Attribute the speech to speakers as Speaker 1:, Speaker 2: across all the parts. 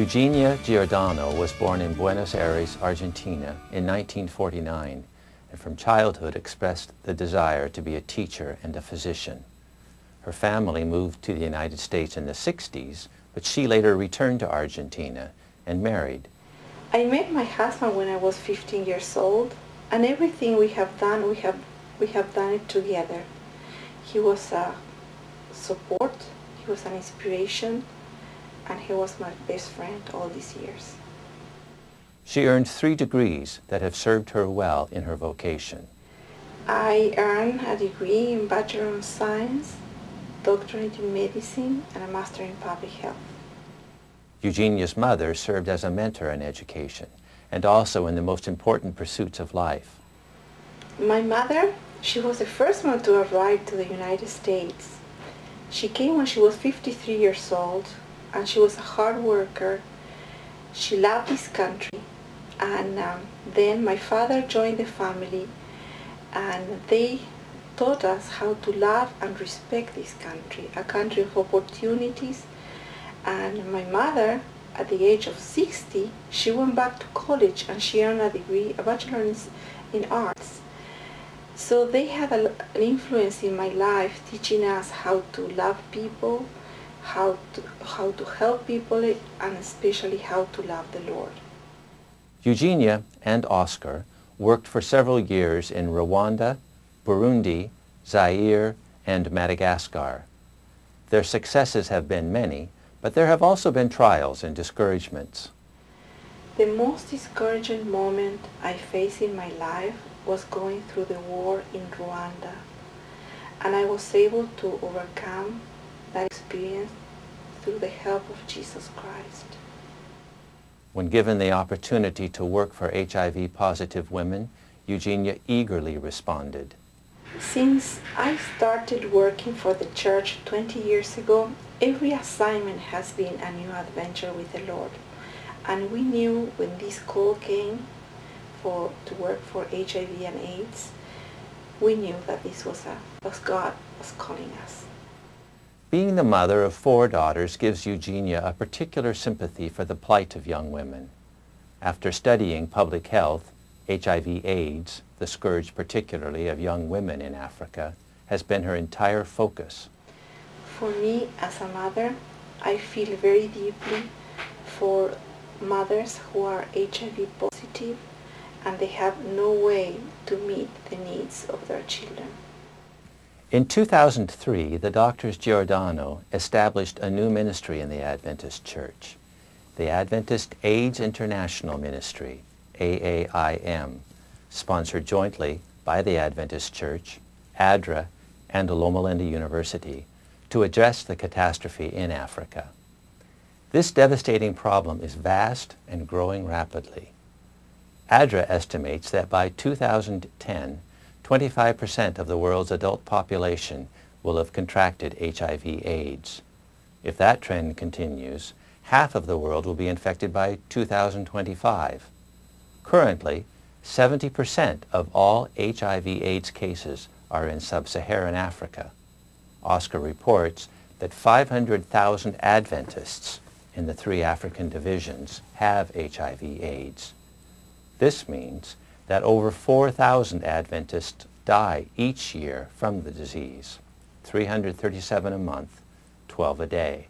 Speaker 1: Eugenia Giordano was born in Buenos Aires, Argentina in 1949, and from childhood expressed the desire to be a teacher and a physician. Her family moved to the United States in the 60s, but she later returned to Argentina and married.
Speaker 2: I met my husband when I was 15 years old, and everything we have done, we have done it together. He was a support, he was an inspiration, and he was my best friend all these years.
Speaker 1: She earned 3 degrees that have served her well in her vocation.
Speaker 2: I earned a degree in Bachelor of Science, Doctorate in Medicine, and a Master in Public Health.
Speaker 1: Eugenia's mother served as a mentor in education and also in the most important pursuits of life.
Speaker 2: My mother, she was the first one to arrive to the United States. She came when she was 53 years old, and she was a hard worker. She loved this country, and then my father joined the family, and they taught us how to love and respect this country, a country of opportunities. And my mother, at the age of 60, she went back to college and she earned a degree, a bachelor in arts. So they had an influence in my life, teaching us how to love people, how to help people, and especially how to love the Lord.
Speaker 1: Eugenia and Oscar worked for several years in Rwanda, Burundi, Zaire, and Madagascar. Their successes have been many, but there have also been trials and discouragements.
Speaker 2: The most discouraging moment I faced in my life was going through the war in Rwanda, and I was able to overcome that experience through the help of Jesus Christ.
Speaker 1: When given the opportunity to work for HIV-positive women, Eugenia eagerly responded.
Speaker 2: Since I started working for the church 20 years ago, every assignment has been a new adventure with the Lord. And we knew when this call came to work for HIV and AIDS, we knew that this was God was calling us.
Speaker 1: Being the mother of 4 daughters gives Eugenia a particular sympathy for the plight of young women. After studying public health, HIV/AIDS, the scourge particularly of young women in Africa, has been her entire focus.
Speaker 2: For me, as a mother, I feel very deeply for mothers who are HIV positive and they have no way to meet the needs of their children.
Speaker 1: In 2003, the doctors Giordano established a new ministry in the Adventist Church, the Adventist AIDS International Ministry, AAIM, sponsored jointly by the Adventist Church, ADRA, and Loma Linda University, to address the catastrophe in Africa. This devastating problem is vast and growing rapidly. ADRA estimates that by 2010, 25% of the world's adult population will have contracted HIV/AIDS. If that trend continues, half of the world will be infected by 2025. Currently, 70% of all HIV/AIDS cases are in sub-Saharan Africa. Oscar reports that 500,000 Adventists in the 3 African divisions have HIV/AIDS. This means that over 4,000 Adventists die each year from the disease, 337 a month, 12 a day.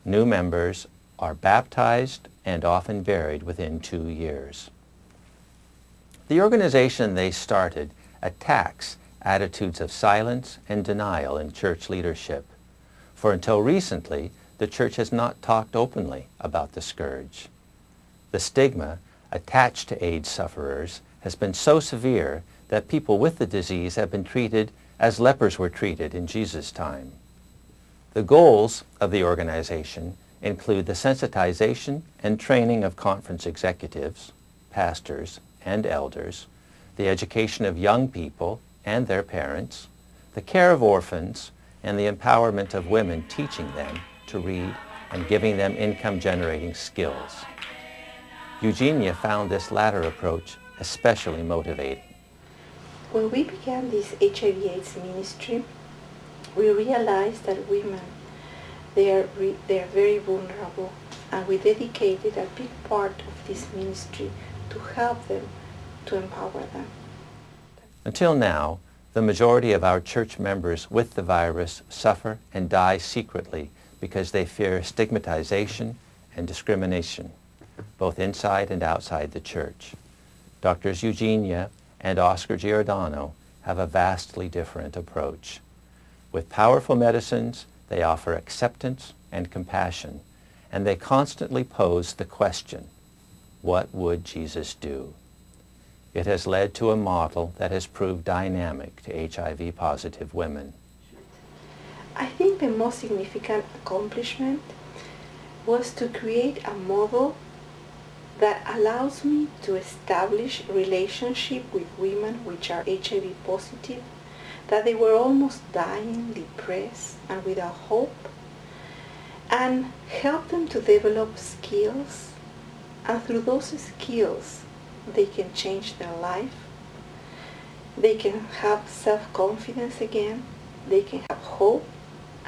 Speaker 1: New members are baptized and often buried within 2 years. The organization they started attacks attitudes of silence and denial in church leadership, for until recently, the church has not talked openly about the scourge. The stigma attached to AIDS sufferers has been so severe that people with the disease have been treated as lepers were treated in Jesus' time. The goals of the organization include the sensitization and training of conference executives, pastors, and elders, the education of young people and their parents, the care of orphans, and the empowerment of women, teaching them to read and giving them income-generating skills. Eugenia found this latter approach especially motivating.
Speaker 2: When we began this HIV/AIDS ministry, we realized that women, they are very vulnerable and we dedicated a big part of this ministry to help them, to empower them.
Speaker 1: Until now, the majority of our church members with the virus suffer and die secretly because they fear stigmatization and discrimination, both inside and outside the church. Doctors Eugenia and Oscar Giordano have a vastly different approach. With powerful medicines, they offer acceptance and compassion, and they constantly pose the question, what would Jesus do? It has led to a model that has proved dynamic to HIV-positive women.
Speaker 2: I think the most significant accomplishment was to create a model that allows me to establish relationship with women which are HIV positive, that they were almost dying, depressed, and without hope, and help them to develop skills, and through those skills they can change their life, they can have self-confidence again, they can have hope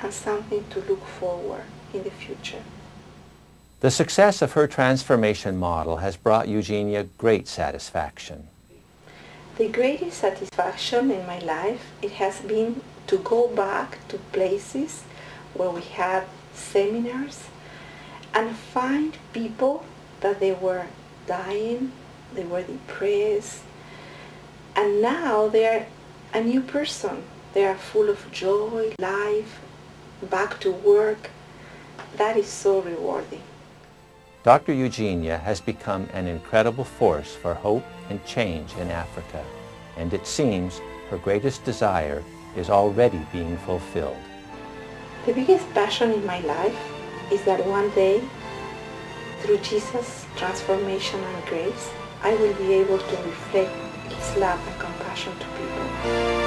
Speaker 2: and something to look forward in the future.
Speaker 1: The success of her transformation model has brought Eugenia great satisfaction.
Speaker 2: The greatest satisfaction in my life, it has been to go back to places where we had seminars and find people that they were dying, they were depressed, and now they are a new person. They are full of joy, life, back to work. That is so rewarding.
Speaker 1: Dr. Eugenia has become an incredible force for hope and change in Africa, and it seems her greatest desire is already being fulfilled.
Speaker 2: The biggest passion in my life is that one day, through Jesus' transformation and grace, I will be able to reflect His love and compassion to people.